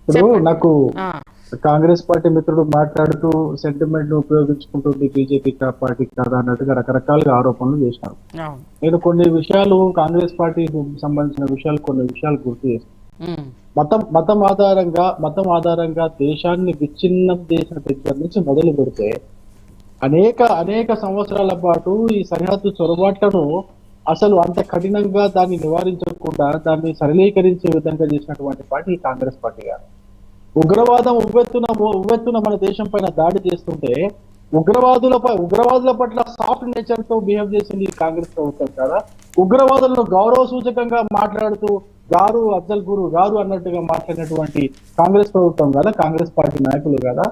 ఇప్పుడు నాకు ఆ, కాంగ్రెస్ పార్టీ మిత్రుడు మాట్లాడుతూ సెంటిమెంట్ ను ఉపయోగించుకుంటుంది బీజేపీ పార్టీ కాదా అన్నట్టుగా రకరకాలుగా ఆరోపణలు చేశారు. అవును. నేను కొన్ని విషయాలు కాంగ్రెస్ పార్టీకి సంబంధించిన విషయాలు కొన్ని విషయాలు గుర్తు చేస్తాను. ఉమ్, మతం ఆధారంగా దేశాన్ని విచ్ఛిన్నం చేసిన దగ్గర నుంచి మొదలు పెడితే అనేక అనేక సంవత్సరాల పాటు ఈ సరిహద్దు చొరబాట్లను అసలు అంత కఠినంగా దాన్ని నివారించకుండా దాన్ని సరళీకరించే విధంగా చేసినటువంటి పార్టీ ఈ కాంగ్రెస్ పార్టీ గారు. ఉగ్రవాదం ఉవ్వెత్తున మన దేశం పైన దాడి చేస్తుంటే ఉగ్రవాదుల పట్ల సాఫ్ట్ నేచర్ తో బిహేవ్ చేసింది ఈ కాంగ్రెస్ ప్రభుత్వం కదా. ఉగ్రవాదులను గౌరవ సూచకంగా మాట్లాడుతూ గారు అఫ్జల్ గురు గారు అన్నట్టుగా మాట్లాడినటువంటి కాంగ్రెస్ ప్రభుత్వం కదా, కాంగ్రెస్ పార్టీ నాయకులు కదా.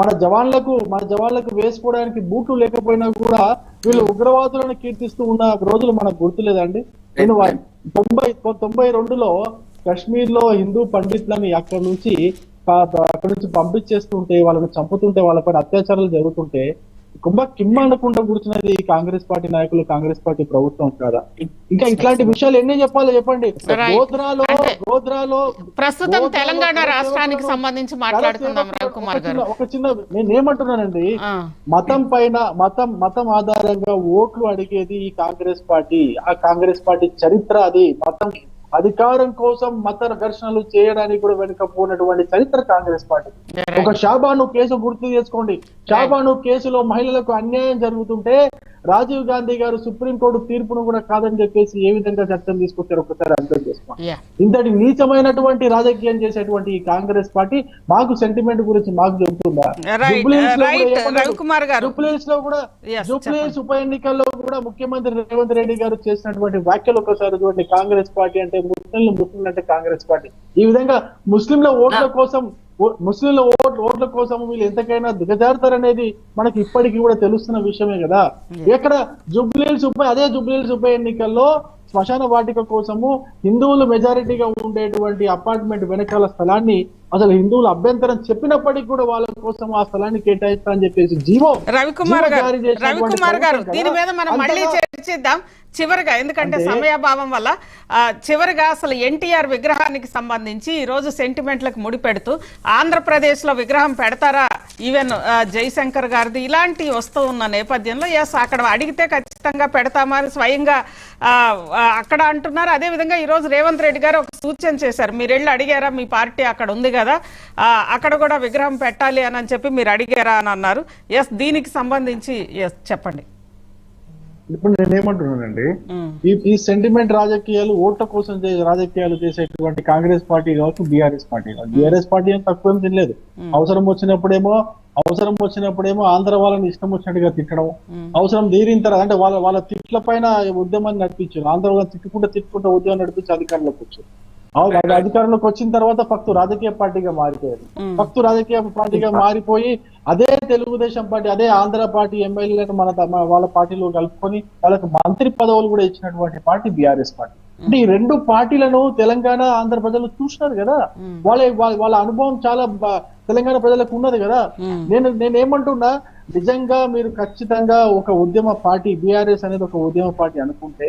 మన జవాన్లకు వేసుకోవడానికి బూట్లు లేకపోయినా కూడా వీళ్ళు ఉగ్రవాదులను కీర్తిస్తూ ఉన్న రోజులు మనకు గుర్తులేదండి. నేను 92లో కశ్మీర్ లో హిందూ పండితులని అక్కడి నుంచి పంపించేస్తుంటే వాళ్ళని చంపుతుంటే వాళ్ళపైన అత్యాచారాలు జరుగుతుంటే కిమ్మ అనకుండా కూర్చున్నది కాంగ్రెస్ పార్టీ నాయకులు, కాంగ్రెస్ పార్టీ ప్రభుత్వం కాదా. ఇంకా ఇట్లాంటి విషయాలు ఎన్ని చెప్పాలి చెప్పండి. గోధ్రాలో ప్రస్తుతం తెలంగాణ రాష్ట్రానికి సంబంధించి మాట్లాడుకుందాం రవికుమార్ గారు. ఒక చిన్న నేనేమంటున్నానండి, మతం ఆధారంగా ఓట్లు అడిగేది ఈ కాంగ్రెస్ పార్టీ. ఆ కాంగ్రెస్ పార్టీ చరిత్ర అది. మతం అధికారం కోసం మత ఘర్షణలు చేయడానికి కూడా వెనుకపోయినటువంటి చరిత్ర కాంగ్రెస్ పార్టీ. ఒక షాబాను కేసు గుర్తు చేసుకోండి. షాబాను కేసులో మహిళలకు అన్యాయం జరుగుతుంటే రాజీవ్ గాంధీ గారు సుప్రీంకోర్టు తీర్పును కూడా కాదని చెప్పేసి ఏ విధంగా చట్టం తీసుకొచ్చారు ఒకసారి అర్థం చేసుకోండి. ఇంతటి నీచమైనటువంటి రాజకీయం చేసేటువంటి ఈ కాంగ్రెస్ పార్టీ మాకు సెంటిమెంట్ గురించి మాకు చెబుతుందా? జూబ్లీహిల్స్ ఉప ఎన్నికల్లో కూడా ముఖ్యమంత్రి రేవంత్ రెడ్డి గారు చేసినటువంటి వ్యాఖ్యలు ఒకసారి చూడండి. కాంగ్రెస్ పార్టీ అంటే ముస్లింలు అంటే కాంగ్రెస్ పార్టీ ఈ విధంగా ముస్లింల ఓట్ల కోసం వీళ్ళు ఎంతకైనా దిగజారుతారనేది మనకి ఇప్పటికీ కూడా తెలుస్తున్న విషయమే కదా. ఎక్కడ జూబ్లీహిల్స్ ఉప ఎన్నికల్లో శ్మశాన వాటిక కోసము హిందువులు మెజారిటీగా ఉండేటువంటి అపార్ట్మెంట్ వెనకాల స్థలాన్ని అసలు హిందువులు అభ్యంతరం చెప్పినప్పటికీ కూడా వాళ్ళ కోసం ఆ స్థలాన్ని కేటాయిస్తా అని చెప్పేసి రవికుమార్ గారు దీని మీద మనం మళ్ళీ చర్చిద్దాం చివరిగా, ఎందుకంటే సమయాభావం వల్ల. చివరిగా అసలు ఎన్టీఆర్ విగ్రహానికి సంబంధించి ఈ రోజు సెంటిమెంట్లకు ముడిపెడుతూ ఆంధ్రప్రదేశ్ లో విగ్రహం పెడతారా, ఈవెన్ జయశంకర్ గారిది ఇలాంటి వస్తూ ఉన్న నేపథ్యంలో ఎస్ అక్కడ అడిగితే ఖచ్చితంగా పెడతామని స్వయంగా అక్కడ అంటున్నారు. అదే విధంగా ఈ రోజు రేవంత్ రెడ్డి గారు ఒక సూచన చేశారు. మీరు వెళ్ళి అడిగారా, మీ పార్టీ అక్కడ ఉంది కదా, అక్కడ కూడా విగ్రహం పెట్టాలి అని చెప్పి మీరు అడిగారా అని అన్నారు. ఎస్ దీనికి సంబంధించి ఎస్ చెప్పండి. ఇప్పుడు నేనేమంటున్నానండి, ఈ సెంటిమెంట్ రాజకీయాలు ఓట్ల కోసం రాజకీయాలు చేసేటువంటి కాంగ్రెస్ పార్టీ కావచ్చు, బీఆర్ఎస్ పార్టీ కావచ్చు. బీఆర్ఎస్ పార్టీ ఏం తక్కువేం తినలేదు. అవసరం వచ్చినప్పుడేమో ఆంధ్ర వాళ్ళని ఇష్టం వచ్చినట్టుగా తిట్టడం, అవసరం తీరిన తర్వాత అంటే వాళ్ళ తిట్ల పైన ఉద్యమాన్ని నడిపించారు. ఆంధ్ర వాళ్ళని తిట్టుకుంటూ ఉద్యమం నడిపించి అధికారంలోకి వచ్చారు. అధికారంలోకి వచ్చిన తర్వాత ఫక్తు రాజకీయ పార్టీగా మారిపోయి అదే తెలుగుదేశం పార్టీ, అదే ఆంధ్ర పార్టీ ఎమ్మెల్యేలను వాళ్ళ పార్టీలో కలుపుకొని వాళ్ళకి మంత్రి పదవులు కూడా ఇచ్చినటువంటి పార్టీ బీఆర్ఎస్ పార్టీ. అంటే ఈ రెండు పార్టీలను తెలంగాణ ఆంధ్ర ప్రజలు చూసినారు కదా. వాళ్ళ అనుభవం చాలా తెలంగాణ ప్రజలకు ఉన్నది కదా. నేనేమంటున్నా, నిజంగా మీరు ఖచ్చితంగా ఒక ఉద్యమ పార్టీ బీఆర్ఎస్ అనేది ఒక ఉద్యమ పార్టీ అనుకుంటే,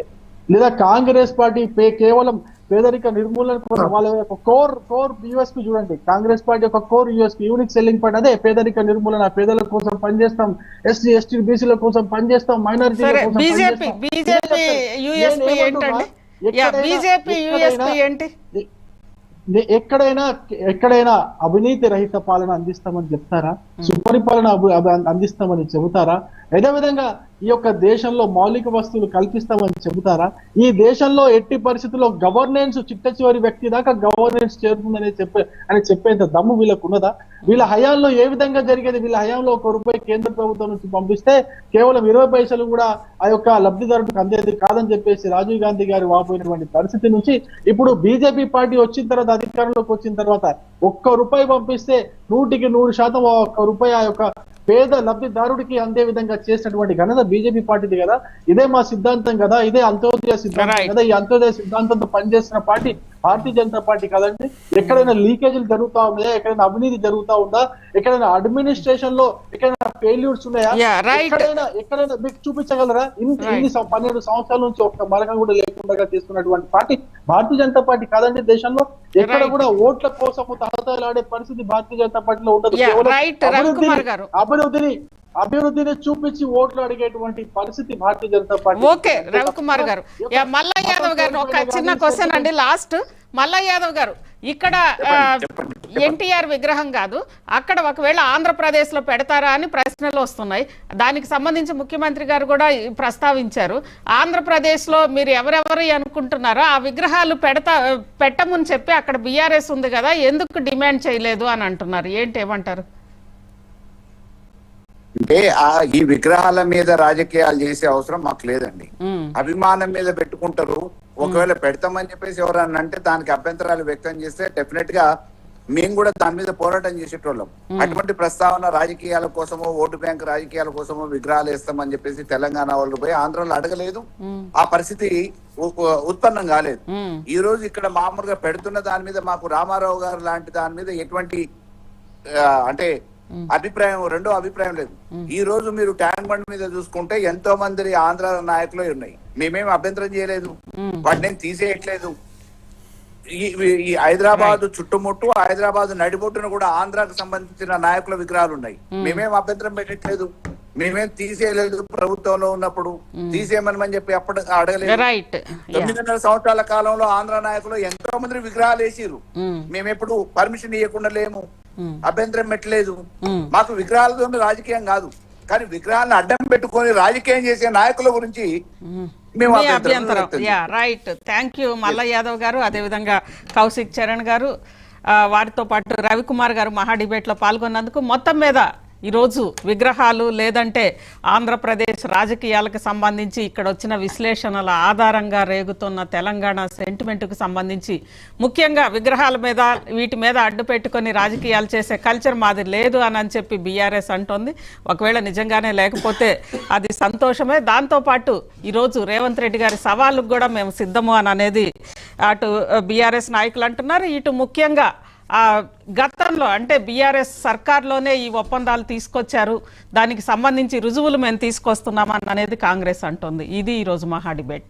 లేదా కాంగ్రెస్ పార్టీ కేవలం పేదరిక నిర్మూలన కోసం వాళ్ళ యొక్క కోర్ యూఎస్పీ చూడండి. కాంగ్రెస్ పార్టీ యొక్క core USP unique selling point అదే పేదరిక నిర్మూలన. పేదల కోసం పనిచేస్తాం, ఎస్సీ ఎస్టీ బీసీల కోసం పనిచేస్తాం, మైనారిటీల కోసం ఎక్కడైనా అవినీతి రహిత పాలన అందిస్తామని చెప్తారా? సుపరిపాలన అందిస్తామని చెబుతారా? అదేవిధంగా ఈ యొక్క దేశంలో మౌలిక వస్తువులు కల్పిస్తామని చెబుతారా? ఈ దేశంలో ఎట్టి పరిస్థితుల్లో గవర్నెన్స్ చిట్ట చివరి వ్యక్తి దాకా గవర్నెన్స్ చేరుతుందని చెప్పేంత దమ్ము వీళ్ళకు ఉన్నదా? వీళ్ళ హయాంలో ఏ విధంగా జరిగేది? వీళ్ళ హయాంలో ₹1 కేంద్ర ప్రభుత్వం నుంచి పంపిస్తే కేవలం 20 పైసలు కూడా ఆ యొక్క లబ్ధిదారుడికి అందేది కాదని చెప్పేసి రాజీవ్ గాంధీ గారు వాపోయినటువంటి పరిస్థితి నుంచి ఇప్పుడు బీజేపీ పార్టీ వచ్చిన తర్వాత, అధికారంలోకి వచ్చిన తర్వాత ₹1 పంపిస్తే 100% ₹1 ఆ యొక్క పేద లబ్ధిదారుడికి అందే విధంగా చేసినటువంటి ఘనత బీజేపీ పార్టీది కదా. ఇదే మా సిద్ధాంతం కదా, ఇదే అంత్యోదయ సిద్ధాంతం కదా. ఈ అంత్యోదయ సిద్ధాంతంతో పనిచేస్తున్న పార్టీ భారతీయ జనతా పార్టీ కదండి. ఎక్కడైనా లీకేజీలు జరుగుతా ఉన్నాయా? ఎక్కడైనా అవినీతి జరుగుతా ఉందా? ఎక్కడైనా అడ్మినిస్ట్రేషన్ లో ఎక్కడైనా ఫెయిల్యూర్స్ ఉన్నాయా? Yeah, right. ఎక్కడైనా మీకు చూపించగలరా? ఇన్ని 12 సంవత్సరాల నుంచి ఒక్క మరకం కూడా లేకుండా చేస్తున్నటువంటి పార్టీ భారతీయ జనతా పార్టీ కాదండి. దేశంలో ఎక్కడ కూడా ఓట్ల కోసం తహతలాడే పరిస్థితి భారతీయ జనతా పార్టీలో ఉండదు. అభివృద్ధిని చూపించి ఓట్లు అడిగేటువంటి పరిస్థితి భారతీయ జనతా పార్టీ. ఓకే రవికుమార్ గారు, మల్లా యాదవ్ గారు ఒక చిన్న క్వశ్చన్ అండి లాస్ట్. మల్లా యాదవ్ గారు, ఇక్కడ ఎన్టీఆర్ విగ్రహం కాదు, అక్కడ ఒకవేళ ఆంధ్రప్రదేశ్ లో పెడతారా అని ప్రశ్నలు వస్తున్నాయి. దానికి సంబంధించి ముఖ్యమంత్రి గారు కూడా ప్రస్తావించారు. ఆంధ్రప్రదేశ్ లో మీరు ఎవరెవరు అనుకుంటున్నారో ఆ విగ్రహాలు పెట్టమని చెప్పి అక్కడ బీఆర్ఎస్ ఉంది కదా, ఎందుకు డిమాండ్ చేయలేదు అని అంటున్నారు. ఏంటి, ఏమంటారు? అంటే ఈ విగ్రహాల మీద రాజకీయాలు చేసే అవసరం మాకు లేదండి. అభిమానం మీద పెట్టుకుంటారు. ఒకవేళ పెడతామని చెప్పేసి ఎవరన్నా అంటే దానికి అభ్యంతరాలు వ్యక్తం చేస్తే డెఫినెట్ గా మేము కూడా దాని మీద పోరాటం చేసేటోళ్ళం. అటువంటి ప్రస్తావన రాజకీయాల కోసమో, ఓటు బ్యాంక్ రాజకీయాల కోసమో విగ్రహాలు వేస్తామని చెప్పేసి తెలంగాణ వాళ్ళు పోయి ఆంధ్రలో అడగలేదు. ఆ పరిస్థితి ఉత్పన్నం కాలేదు. ఈ రోజు ఇక్కడ మామూలుగా పెడుతున్న దాని మీద మాకు రామారావు గారు లాంటి దాని మీద ఎటువంటి అంటే రెండో అభిప్రాయం లేదు. ఈ రోజు మీరు ట్యాంక్ బండ్ మీద చూసుకుంటే ఎంతో మంది ఆంధ్ర నాయకులు ఉన్నాయి. మేమేం అభ్యంతరం చేయలేదు, వాటిని తీసేయట్లేదు. ఈ హైదరాబాద్ చుట్టుముట్టు, హైదరాబాద్ నడిబొట్టును కూడా ఆంధ్రాకు సంబంధించిన నాయకుల విగ్రహాలు ఉన్నాయి. మేమేం అభ్యంతరం పెట్టట్లేదు, మేమేం తీసేయలేదు. ప్రభుత్వంలో ఉన్నప్పుడు తీసేయమని చెప్పి అప్పుడు అడగలేదు. 9.5 సంవత్సరాల కాలంలో ఆంధ్ర నాయకులు ఎంతో మంది విగ్రహాలు వేసిరు. మేమెప్పుడు పర్మిషన్ ఇవ్వకుండా లేము, అభ్యంతరం పెట్టలేదు. మాకు విగ్రహాలతో రాజకీయం కాదు, కానీ విగ్రహాలను అడ్డం పెట్టుకొని రాజకీయం చేసే నాయకుల గురించి మేము అభ్యంతరం. రైట్, థ్యాంక్ యూ మల్లా యాదవ్ గారు, అదేవిధంగా కౌశిక్ చరణ్ గారు, వారితో పాటు రవికుమార్ గారు మహా డిబేట్ లో పాల్గొన్నందుకు. మొత్తం మీద ఈరోజు విగ్రహాలు లేదంటే ఆంధ్రప్రదేశ్ రాజకీయాలకు సంబంధించి ఇక్కడ వచ్చిన విశ్లేషణల ఆధారంగా రేగుతున్న తెలంగాణ సెంటిమెంట్కు సంబంధించి ముఖ్యంగా విగ్రహాల మీద వీటి మీద అడ్డు పెట్టుకొని రాజకీయాలు చేసే కల్చర్ మాది లేదు అని చెప్పి బీఆర్ఎస్ అంటోంది. ఒకవేళ నిజంగానే లేకపోతే అది సంతోషమే. దాంతోపాటు ఈరోజు రేవంత్ రెడ్డి గారి సవాళ్ళకు కూడా మేము సిద్ధము అని అనేది అటు బీఆర్ఎస్ నాయకులు అంటున్నారు. ఇటు ముఖ్యంగా గతంలో అంటే బీఆర్ఎస్ సర్కార్లోనే ఈ ఒప్పందాలు తీసుకొచ్చారు, దానికి సంబంధించి రుజువులు మేము తీసుకొస్తున్నామని అనేది కాంగ్రెస్ అంటోంది. ఇది ఈరోజు మహా డిబేట్.